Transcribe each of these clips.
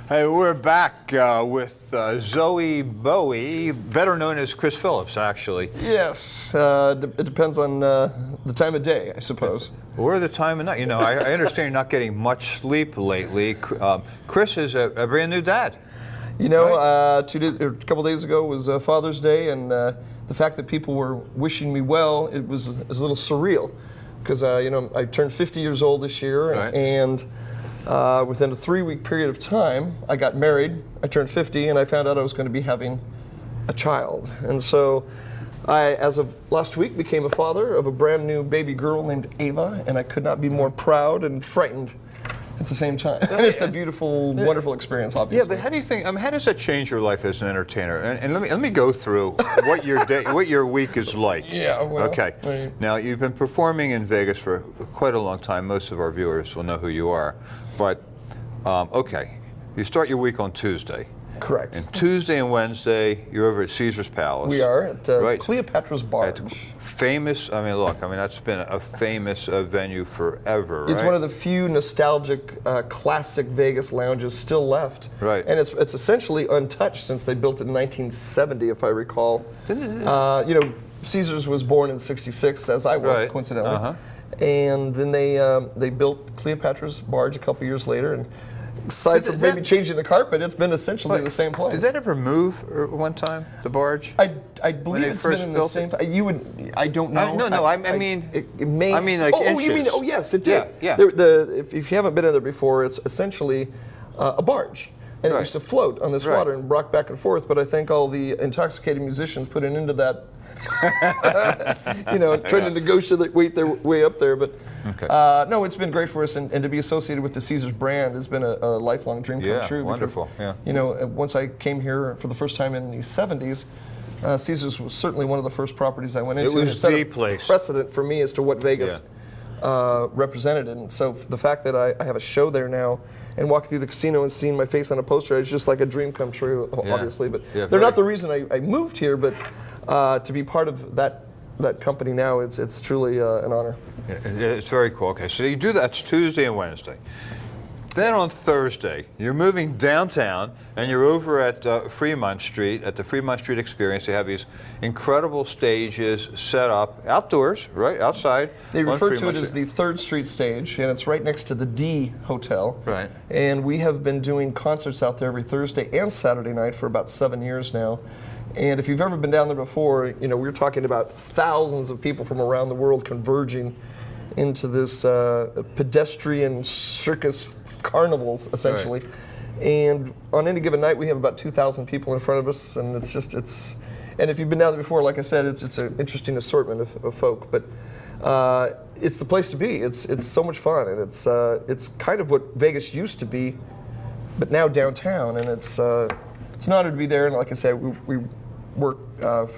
Hey, we're back with Zowie Bowie, better known as Chris Phillips, actually. Yes, it depends on the time of day, I suppose. Or the time of night. You know, I understand you're not getting much sleep lately. Chris is a brand new dad. You know, right? a couple days ago was Father's Day, and the fact that people were wishing me well, it was a little surreal. Because, you know, I turned 50 years old this year, right. and within a 3-week period of time, I got married, I turned 50, and I found out I was going to be having a child. And so I, as of last week, became a father of a brand new baby girl named Ava, and I could not be more proud and frightened at the same time. It's a beautiful, wonderful experience, obviously. Yeah, but how do you think? I mean, how does that change your life as an entertainer? And let me go through what your day, what your week is like. Yeah. Well, okay. Right. Now you've been performing in Vegas for quite a long time. Most of our viewers will know who you are. But okay, you start your week on Tuesday. Correct. And Tuesday and Wednesday, you're over at Caesar's Palace. We are at right? Cleopatra's Barge. Famous. I mean, look. I mean, that's been a famous venue forever. It's right? one of the few nostalgic, classic Vegas lounges still left. Right. And it's essentially untouched since they built it in 1970, if I recall. You know, Caesar's was born in '66, as I was, right. coincidentally. Uh-huh. And then they built Cleopatra's Barge a couple years later, and aside from maybe changing the carpet, it's been essentially the same place. Did that ever move one time, the barge? I believe it's been in the same. I don't know. I mean, it may. I mean, like oh, you mean? Oh, yes, it did. Yeah. If you haven't been in there before, it's essentially a barge, and it used to float on this water and rock back and forth. But I think all the intoxicated musicians put an end to that. You know, trying to negotiate their way up there, but no, it's been great for us, and to be associated with the Caesars brand has been a lifelong dream come true. Wonderful. Because, you know, once I came here for the first time in the '70s, Caesars was certainly one of the first properties I went into. It was the place. Precedent for me as to what Vegas represented, and so the fact that I have a show there now and walking through the casino and seeing my face on a poster, it's just like a dream come true, obviously. But they're not the reason I moved here, but to be part of that company now, it's truly an honor. It's very cool. Okay, so you do that. It's Tuesday and Wednesday. Then on Thursday, you're moving downtown, and you're over at Fremont Street, at the Fremont Street Experience. They have these incredible stages set up outdoors, right, outside. They refer to it as the 3rd Street Stage, and it's right next to the D Hotel. Right. And we have been doing concerts out there every Thursday and Saturday night for about 7 years now. And if you've ever been down there before, you know, we're talking about thousands of people from around the world converging into this pedestrian circus carnivals, essentially. Right. And on any given night, we have about 2,000 people in front of us, and and if you've been down there before, like I said, it's an interesting assortment of folk, but it's the place to be. It's so much fun, and it's kind of what Vegas used to be, but now downtown, and it's an honor to be there. And like I said, we work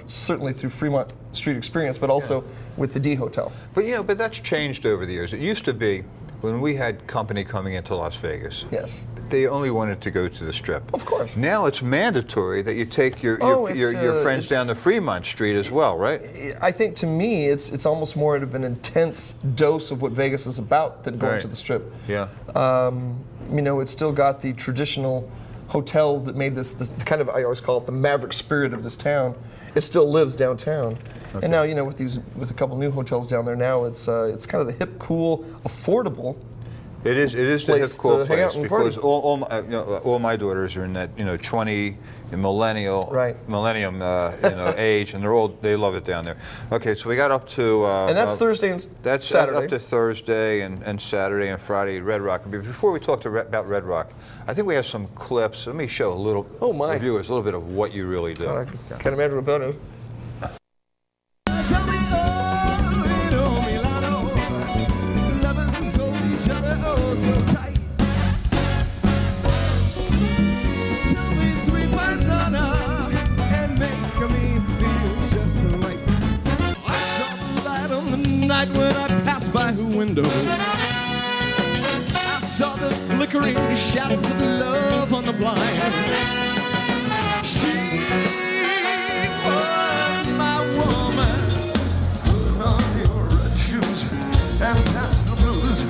certainly through Fremont Street Experience, but also with the D Hotel. But you know, but that's changed over the years. It used to be when we had company coming into Las Vegas. Yes. They only wanted to go to the Strip. Of course. Now it's mandatory that you take your friends down to Fremont Street as well, right? I think to me, it's almost more of an intense dose of what Vegas is about than going to the Strip. Yeah. You know, it's still got the traditional hotels that made this kind of, I always call it the maverick spirit of this town. It still lives downtown. Okay. And now, you know, with a couple new hotels down there now, it's kind of the hip, cool, affordable. It is the hip, cool place because party. all my daughters are in that 20 millennium age, and they love it down there. Okay, so we got up to and that's Thursday and that's Saturday. Up to Thursday and Saturday and Friday Red Rock. Before we talk about Red Rock, I think we have some clips. Let me show the viewers a little bit of what you really do. I can't imagine what that is. When I passed by her window, I saw the flickering shadows of love on the blind. She was my woman. Put on your red shoes and dance the blues.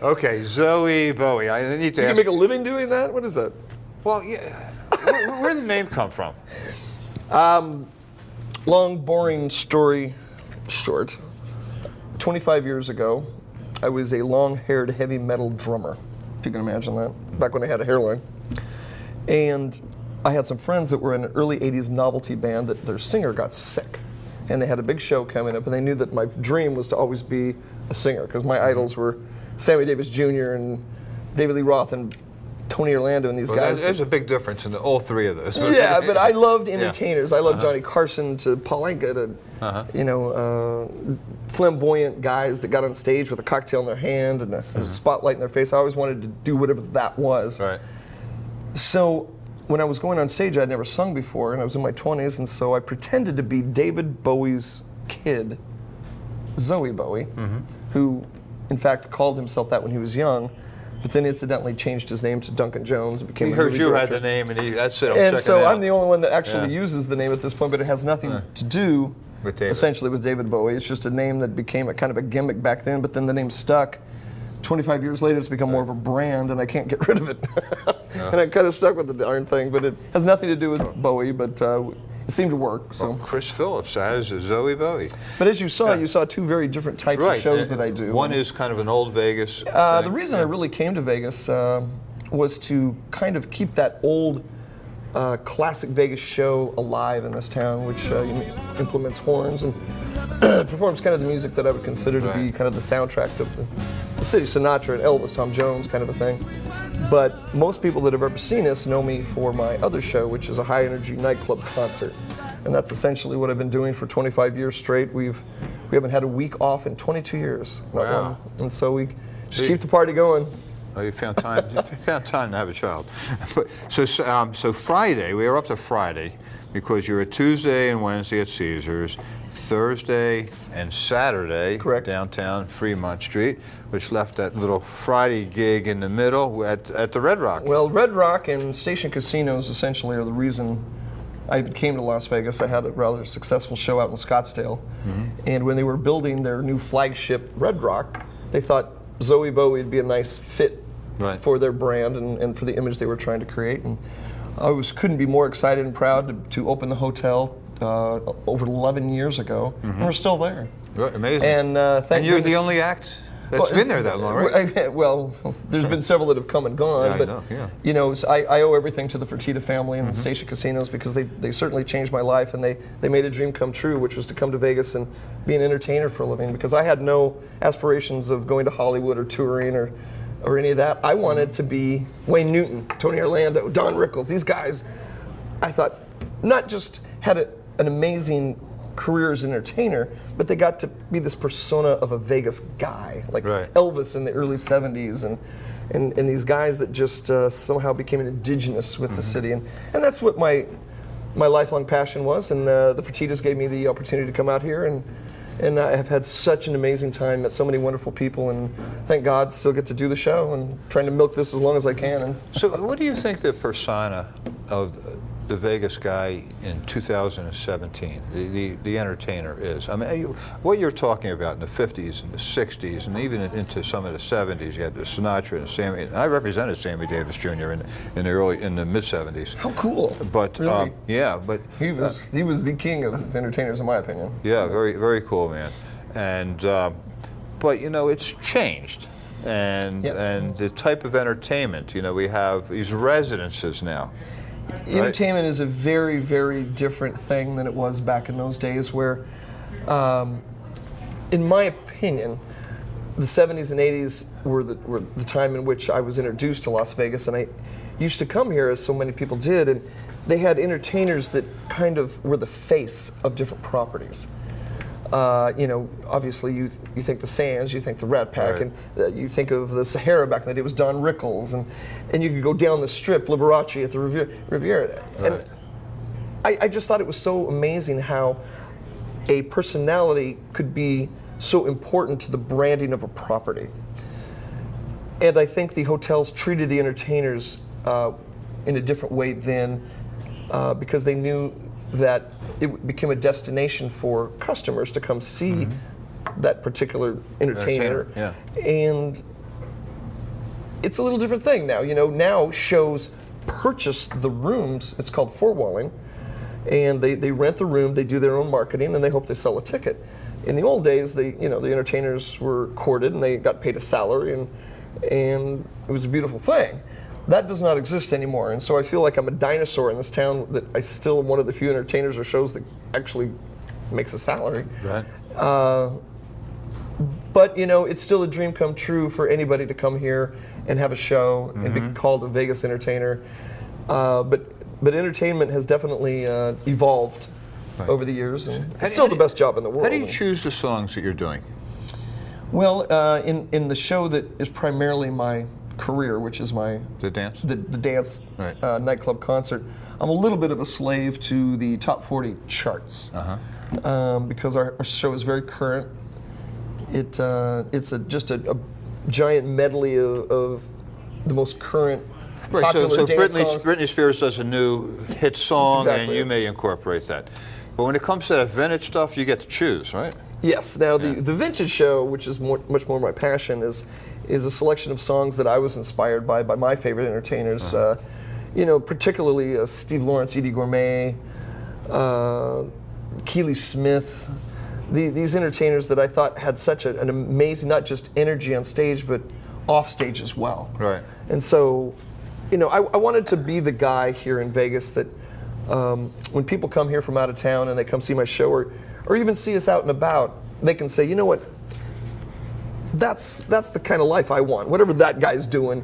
Okay, Zowie Bowie. I need to You ask. can make a living doing that? What is that? Well, yeah. Where did the name come from? Long, boring story short. 25 years ago, I was a long-haired heavy metal drummer, if you can imagine that, back when I had a hairline. And I had some friends that were in an early 80s novelty band that their singer got sick. And they had a big show coming up, and they knew that my dream was to always be a singer, because my idols were Sammy Davis Jr. and David Lee Roth and Tony Orlando and these guys. There's a big difference in all three of those. Yeah, but I loved entertainers. I loved Johnny Carson to Paul Anka to, flamboyant guys that got on stage with a cocktail in their hand and a spotlight in their face. I always wanted to do whatever that was. Right. So when I was going on stage, I'd never sung before, and I was in my 20s, and so I pretended to be David Bowie's kid, Zowie Bowie, who, in fact, called himself that when he was young. But then incidentally changed his name to Duncan Jones and became He a heard movie you director. had the name, and that's it. And so I'm the only one that actually Yeah. uses the name at this point, but it has nothing to do With David. essentially with David Bowie. It's just a name that became a kind of a gimmick back then, but then the name stuck. 25 years later, it's become more of a brand, and I can't get rid of it. And I'm kind of stuck with the darn thing, but it has nothing to do with Bowie, but it seemed to work. So, Chris Phillips as Zowie Bowie. but as you saw two very different types of shows that I do. One is kind of an old Vegas. The reason I really came to Vegas was to kind of keep that old classic Vegas show alive in this town, which implements horns and performs kind of the music that I would consider to be kind of the soundtrack of the city. Sinatra and Elvis, Tom Jones kind of a thing. But most people that have ever seen us know me for my other show, which is a high energy nightclub concert. And that's essentially what I've been doing for 25 years straight. We haven't had a week off in 22 years. Not Wow. one. And so we just keep the party going. Oh, you found time. You found time to have a child. But, so Friday, we are up to Friday because you're a Tuesday and Wednesday at Caesars, Thursday and Saturday Correct. downtown Fremont Street, which left that little Friday gig in the middle at the Red Rock. Well, Red Rock and Station Casinos essentially are the reason I came to Las Vegas. I had a rather successful show out in Scottsdale. And when they were building their new flagship Red Rock, they thought Zowie Bowie would be a nice fit for their brand and for the image they were trying to create. And I couldn't be more excited and proud to open the hotel over 11 years ago, and we're still there. Amazing. And and you're the only act that's been there that long, right? Well, there's been several that have come and gone, Yeah, I but know, yeah. you know, so I owe everything to the Fertitta family and the Station Casinos because they certainly changed my life, and they made a dream come true, which was to come to Vegas and be an entertainer for a living, because I had no aspirations of going to Hollywood or touring or any of that. I wanted to be Wayne Newton, Tony Orlando, Don Rickles, these guys. I thought not just had an amazing career as an entertainer, but they got to be this persona of a Vegas guy, like Elvis in the early 70s and these guys that just somehow became indigenous with the city. And that's what my lifelong passion was, and the Fertittas gave me the opportunity to come out here, and I have had such an amazing time, met so many wonderful people, and thank God still get to do the show and trying to milk this as long as I can. And So what do you think the persona of the Vegas guy in 2017, the entertainer is? I mean, what you're talking about in the 50s and the 60s and even into some of the 70s, you had the Sinatra and Sammy, and I represented Sammy Davis Jr. in the mid 70s. how cool! But Really? yeah, but He was the king of entertainers, in my opinion. yeah, very very cool, man. And but you know, it's changed. And Yes. and the type of entertainment, you know, we have these residences now. Entertainment is a very, very different thing than it was back in those days where, in my opinion, the 70s and 80s were the time in which I was introduced to Las Vegas, and I used to come here, as so many people did, and they had entertainers that kind of were the face of different properties. You know, obviously you think the Sands, you think the Rat Pack, and you think of the Sahara back in the day. It was Don Rickles, and you could go down the Strip, Liberace at the Riviera. And I just thought it was so amazing how a personality could be so important to the branding of a property. And I think the hotels treated the entertainers in a different way then, because they knew that it became a destination for customers to come see that particular entertainer. Yeah. And it's a little different thing now. Now shows purchase the rooms. It's called forewalling, and they rent the room. They do their own marketing, and they hope they sell a ticket. In the old days, the entertainers were courted and they got paid a salary, and it was a beautiful thing. That does not exist anymore, and so I feel like I'm a dinosaur in this town. That I still am one of the few entertainers or shows that actually makes a salary. Right. But it's still a dream come true for anybody to come here and have a show and be called a Vegas entertainer. But entertainment has definitely evolved over the years, and it's still the best job in the world. How do you choose the songs that you're doing? Well, in the show that is primarily my career, which is the dance, the dance right. Nightclub concert, I'm a little bit of a slave to the top 40 charts because our show is very current. It's just a giant medley of the most current. Right, so dance songs. Britney Spears does a new hit song, Exactly. and you may incorporate that. But when it comes to that vintage stuff, you get to choose, right? Yes. Now the vintage show, which is much more my passion, is a selection of songs that I was inspired by my favorite entertainers. Particularly Steve Lawrence, Eddie Gourmet, Keely Smith. These entertainers that I thought had such an amazing, not just energy on stage, but off stage as well. Right. And so, I wanted to be the guy here in Vegas that when people come here from out of town and they come see my show or even see us out and about, they can say, you know what, that's the kind of life I want, whatever that guy's doing.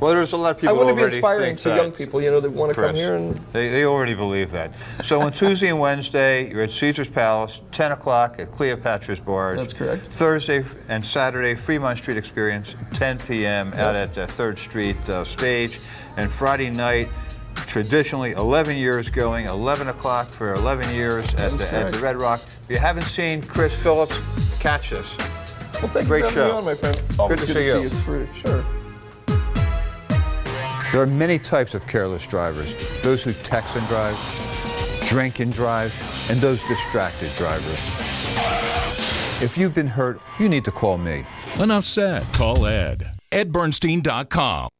Well, there's a lot of people I want to be already inspiring think to that, young people, that want to Chris, come here and. They already believe that. So on Tuesday and Wednesday, you're at Caesar's Palace, 10 o'clock at Cleopatra's Barge. That's correct. Thursday and Saturday, Fremont Street Experience, 10 p.m. out at 3rd Street stage. And Friday night, traditionally 11 years going, 11 o'clock for 11 years at the Red Rock. If you haven't seen Chris Phillips, catch us. Well, thank Great you for having me on, my friend. Always Good to see you. Sure. There are many types of careless drivers. Those who text and drive, drink and drive, and those distracted drivers. If you've been hurt, you need to call me. Enough said. Call Ed. EdBernstein.com.